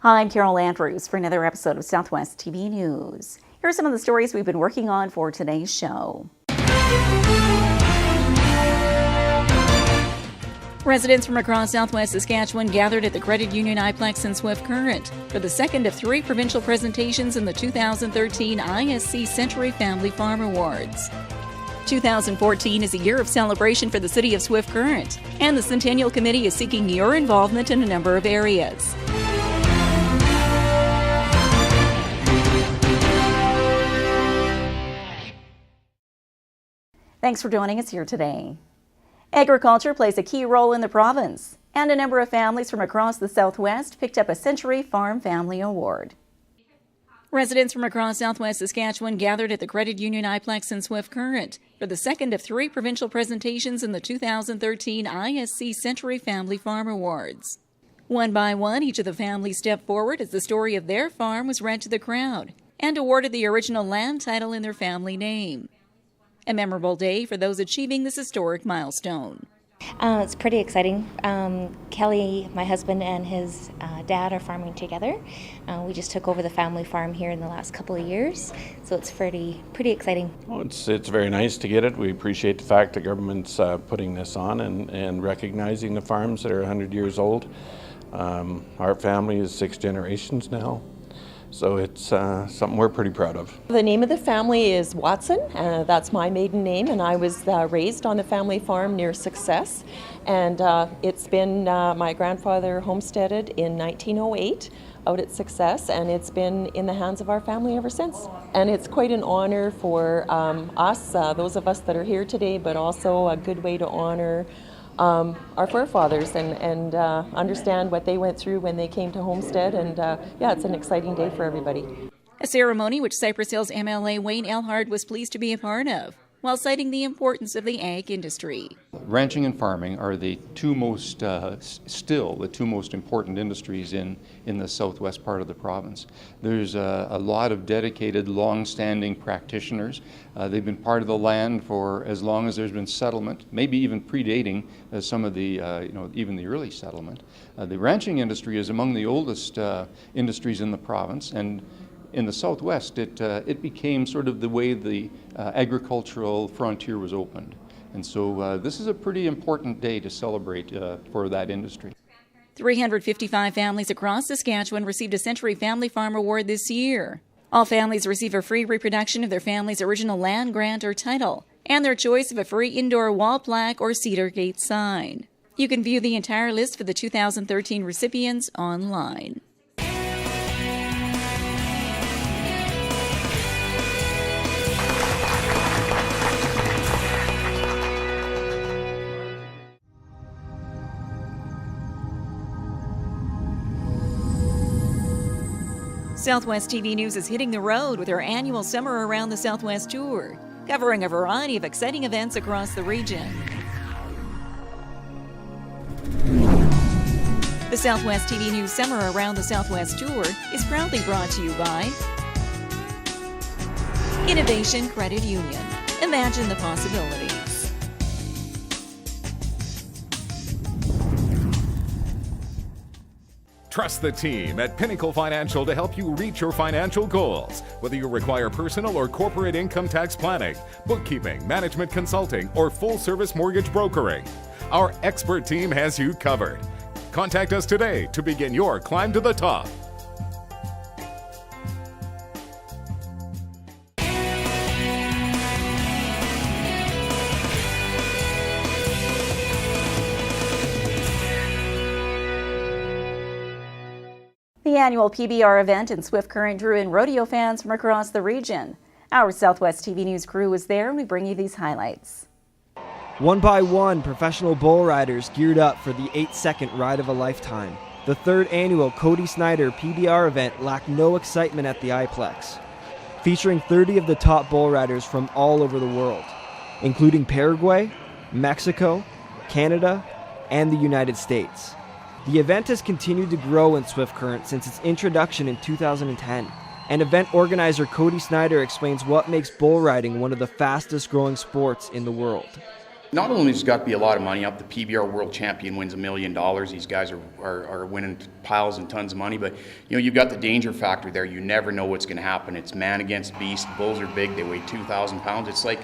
Hi, I'm Carol Andrews for another episode of Southwest TV News. Here are some of the stories we've been working on for today's show. Residents from across southwest Saskatchewan gathered at the Credit Union iPlex in Swift Current for the second of three provincial presentations in the 2013 ISC Century Family Farm Awards. 2014 is a year of celebration for the city of Swift Current, and the Centennial Committee is seeking your involvement in a number of areas. Thanks for joining us here today. Agriculture plays a key role in the province, and a number of families from across the Southwest picked up a Century Farm Family Award. Residents from across southwest Saskatchewan gathered at the Credit Union iPlex in Swift Current for the second of three provincial presentations in the 2013 ISC Century Family Farm Awards. One by one, each of the families stepped forward as the story of their farm was read to the crowd and awarded the original land title in their family name. A memorable day for those achieving this historic milestone. It's pretty exciting. Kelly, my husband, and his dad are farming together. We just took over the family farm here in the last couple of years, so it's pretty exciting. Well, it's very nice to get it. We appreciate the fact the government's putting this on and recognizing the farms that are 100 years old. Our family is 6 generations now. So it's something we're pretty proud of. The name of the family is Watson. That's my maiden name, and I was raised on the family farm near Success. And it's been, my grandfather homesteaded in 1908 out at Success, and it's been in the hands of our family ever since. And it's quite an honor for us, those of us that are here today, but also a good way to honor our forefathers and understand what they went through when they came to homestead, and it's an exciting day for everybody. A ceremony which Cypress Hills MLA Wayne Elhard was pleased to be a part of, while citing the importance of the ag industry. Ranching and farming are the two most, still the two most important industries in the southwest part of the province. There's a lot of dedicated, long-standing practitioners. They've been part of the land for as long as there's been settlement, maybe even predating some of the, even the early settlement. The ranching industry is among the oldest industries in the province, and in the southwest, it became sort of the way the agricultural frontier was opened. And so this is a pretty important day to celebrate for that industry. 355 families across Saskatchewan received a Century Family Farm Award this year. All families receive a free reproduction of their family's original land grant or title, and their choice of a free indoor wall plaque or cedar gate sign. You can view the entire list for the 2013 recipients online. Southwest TV News is hitting the road with our annual Summer Around the Southwest tour, covering a variety of exciting events across the region. The Southwest TV News Summer Around the Southwest tour is proudly brought to you by Innovation Credit Union. Imagine the possibilities. Trust the team at Pinnacle Financial to help you reach your financial goals. Whether you require personal or corporate income tax planning, bookkeeping, management consulting, or full-service mortgage brokering, our expert team has you covered. Contact us today to begin your climb to the top. The annual PBR event in Swift Current drew in rodeo fans from across the region. Our Southwest TV News crew was there, and we bring you these highlights. One by one, professional bull riders geared up for the 8-second ride of a lifetime. The third annual Cody Snyder PBR event lacked no excitement at the iPlex, featuring 30 of the top bull riders from all over the world, including Paraguay, Mexico, Canada, and the United States. The event has continued to grow in Swift Current since its introduction in 2010, and event organizer Cody Snyder explains what makes bull riding one of the fastest growing sports in the world. Not only has got to be a lot of money up, the PBR World Champion wins $1 million. These guys are winning piles and tons of money, but you've got the danger factor there. You never know what's going to happen. It's man against beast. Bulls are big. They weigh 2,000 pounds. It's like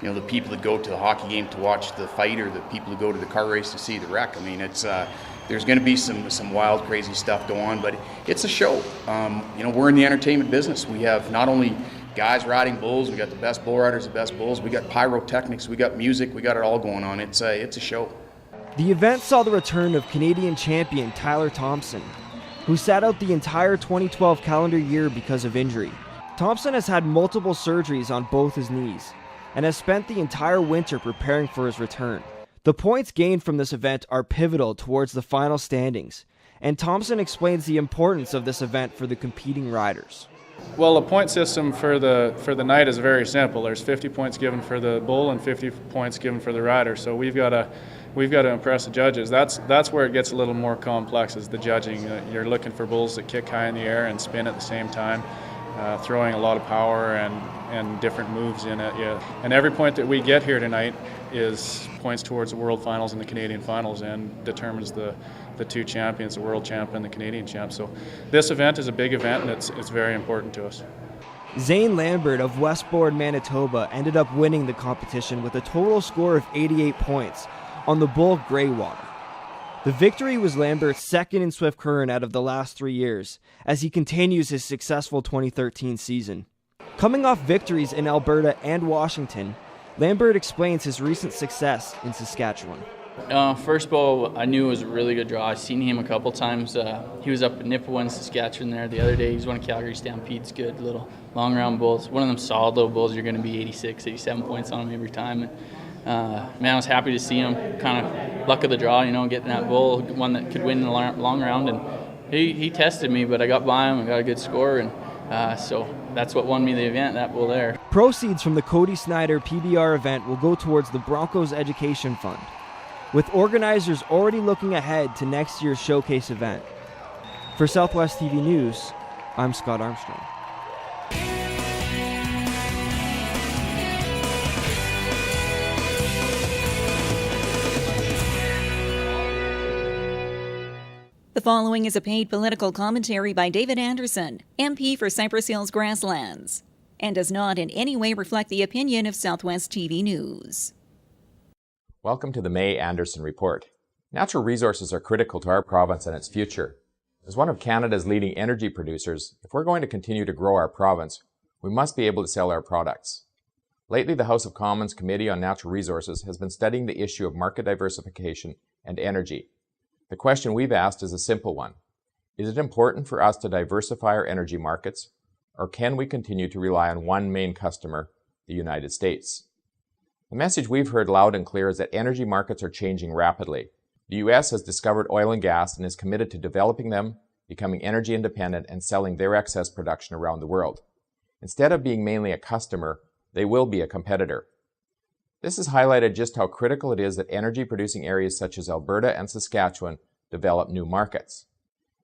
the people that go to the hockey game to watch the fight, or the people who go to the car race to see the wreck. I mean, it's there's going to be some wild, crazy stuff go on, but it's a show. We're in the entertainment business. We have not only guys riding bulls, we got the best bull riders, the best bulls, we got pyrotechnics, we got music, we got it all going on. It's a show. The event saw the return of Canadian champion Tyler Thompson, who sat out the entire 2012 calendar year because of injury. Thompson has had multiple surgeries on both his knees and has spent the entire winter preparing for his return. The points gained from this event are pivotal towards the final standings, and Thompson explains the importance of this event for the competing riders. Well, the point system for the night is very simple. There's 50 points given for the bull and 50 points given for the rider. So we've got to impress the judges. That's where it gets a little more complex, is the judging. You're looking for bulls that kick high in the air and spin at the same time, throwing a lot of power and different moves in it. Yeah. And every point that we get here tonight is points towards the World Finals and the Canadian Finals, and determines the two champions, the world champ and the Canadian champ. So this event is a big event, and it's very important to us. Zane Lambert of Westbourne, Manitoba ended up winning the competition with a total score of 88 points on the bull Greywater. The victory was Lambert's second in Swift Current out of the last 3 years, as he continues his successful 2013 season. Coming off victories in Alberta and Washington, Lambert explains his recent success in Saskatchewan. First bow, I knew it was a really good draw. I've seen him a couple times. He was up at Nipawin, Saskatchewan there the other day. He's one of Calgary Stampede's good little long round bulls. One of them solid little bulls, you're going to be 86, 87 points on him every time. And, I was happy to see him. Kind of luck of the draw, getting that bull, one that could win in the long round. And he tested me, but I got by him and got a good score. And so that's what won me the event, that bull there. Proceeds from the Cody Snyder PBR event will go towards the Broncos Education Fund, with organizers already looking ahead to next year's showcase event. For Southwest TV News, I'm Scott Armstrong. The following is a paid political commentary by David Anderson, MP for Cypress Hills Grasslands, and does not in any way reflect the opinion of Southwest TV News. Welcome to the May Anderson Report. Natural resources are critical to our province and its future. As one of Canada's leading energy producers, if we're going to continue to grow our province, we must be able to sell our products. Lately, the House of Commons Committee on Natural Resources has been studying the issue of market diversification and energy. The question we've asked is a simple one. Is it important for us to diversify our energy markets, or can we continue to rely on one main customer, the United States? The message we've heard loud and clear is that energy markets are changing rapidly. The U.S. has discovered oil and gas and is committed to developing them, becoming energy independent, and selling their excess production around the world. Instead of being mainly a customer, they will be a competitor. This has highlighted just how critical it is that energy-producing areas such as Alberta and Saskatchewan develop new markets.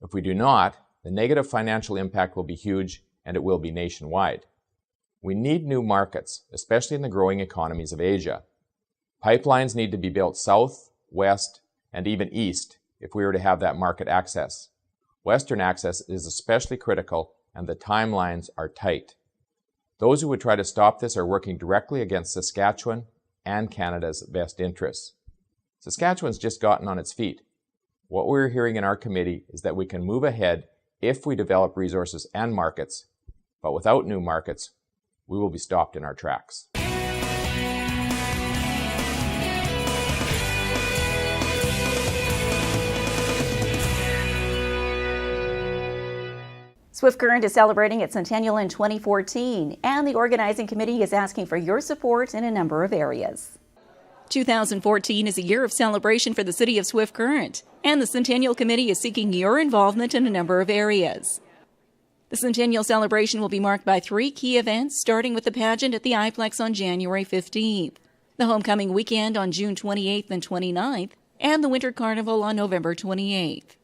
If we do not, the negative financial impact will be huge, and it will be nationwide. We need new markets, especially in the growing economies of Asia. Pipelines need to be built south, west, and even east if we were to have that market access. Western access is especially critical, and the timelines are tight. Those who would try to stop this are working directly against Saskatchewan and Canada's best interests. Saskatchewan's just gotten on its feet. What we're hearing in our committee is that we can move ahead if we develop resources and markets, but without new markets, we will be stopped in our tracks. Swift Current is celebrating its centennial in 2014, and the organizing committee is asking for your support in a number of areas. 2014 is a year of celebration for the city of Swift Current, and the Centennial Committee is seeking your involvement in a number of areas. The Centennial celebration will be marked by 3 key events, starting with the pageant at the iPlex on January 15th, the Homecoming Weekend on June 28th and 29th, and the Winter Carnival on November 28th.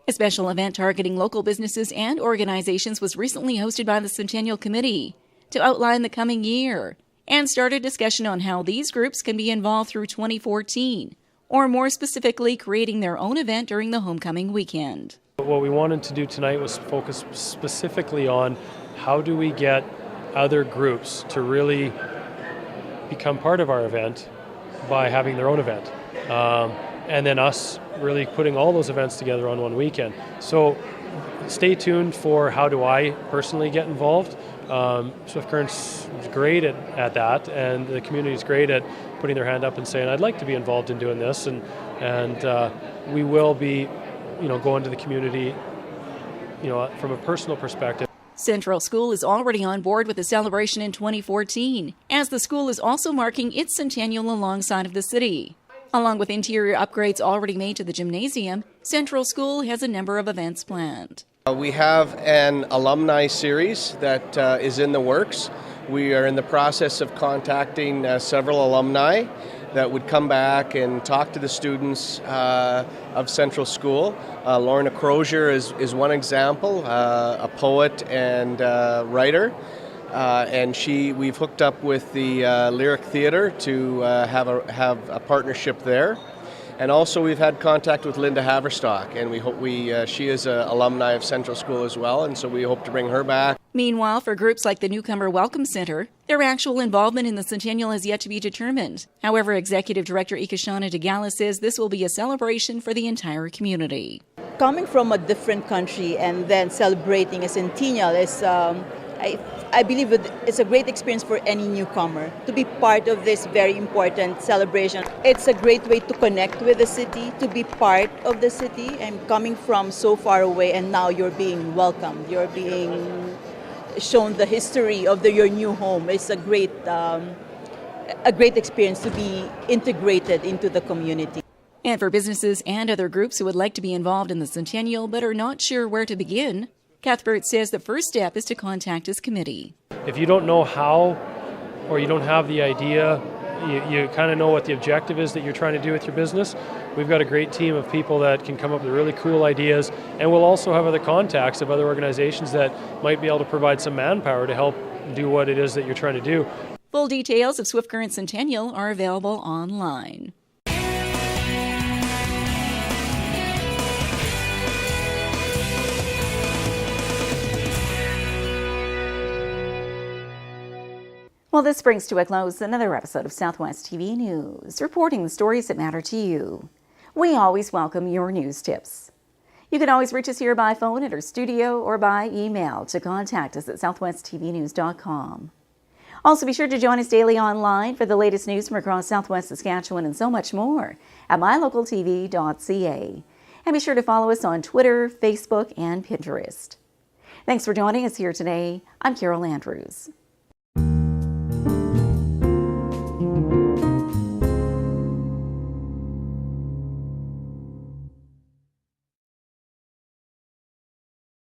A special event targeting local businesses and organizations was recently hosted by the Centennial Committee to outline the coming year and start a discussion on how these groups can be involved through 2014, or more specifically, creating their own event during the homecoming weekend. What we wanted to do tonight was focus specifically on how do we get other groups to really become part of our event by having their own event. And then us really putting all those events together on one weekend. So stay tuned for how do I personally get involved. Swift Current's great at that, and the community's great at putting their hand up and saying, I'd like to be involved in doing this, and we will be, going to the community, from a personal perspective. Central School is already on board with the celebration in 2014, as the school is also marking its centennial alongside of the city. Along with interior upgrades already made to the gymnasium, Central School has a number of events planned. We have an alumni series that is in the works. We are in the process of contacting several alumni that would come back and talk to the students of Central School. Lorna Crozier is one example, a poet and writer. And we've hooked up with the Lyric Theatre to have a partnership there. And also we've had contact with Linda Haverstock, and we hope she is an alumni of Central School as well, and so we hope to bring her back. Meanwhile, for groups like the Newcomer Welcome Center, their actual involvement in the Centennial has yet to be determined. However, Executive Director Ikashana Degala says this will be a celebration for the entire community. Coming from a different country and then celebrating a centennial is, I believe it's a great experience for any newcomer to be part of this very important celebration. It's a great way to connect with the city, to be part of the city, and coming from so far away, and now you're being welcomed. You're being shown the history of your new home. It's a great experience to be integrated into the community. And for businesses and other groups who would like to be involved in the Centennial but are not sure where to begin, Cuthbert says the first step is to contact his committee. If you don't know how, or you don't have the idea, you kind of know what the objective is that you're trying to do with your business, we've got a great team of people that can come up with really cool ideas, and we'll also have other contacts of other organizations that might be able to provide some manpower to help do what it is that you're trying to do. Full details of Swift Current Centennial are available online. Well, this brings to a close another episode of Southwest TV News, reporting the stories that matter to you. We always welcome your news tips. You can always reach us here by phone at our studio or by email to contact us at southwesttvnews.com. Also, be sure to join us daily online for the latest news from across Southwest Saskatchewan and so much more at mylocaltv.ca. And be sure to follow us on Twitter, Facebook, and Pinterest. Thanks for joining us here today. I'm Carol Andrews.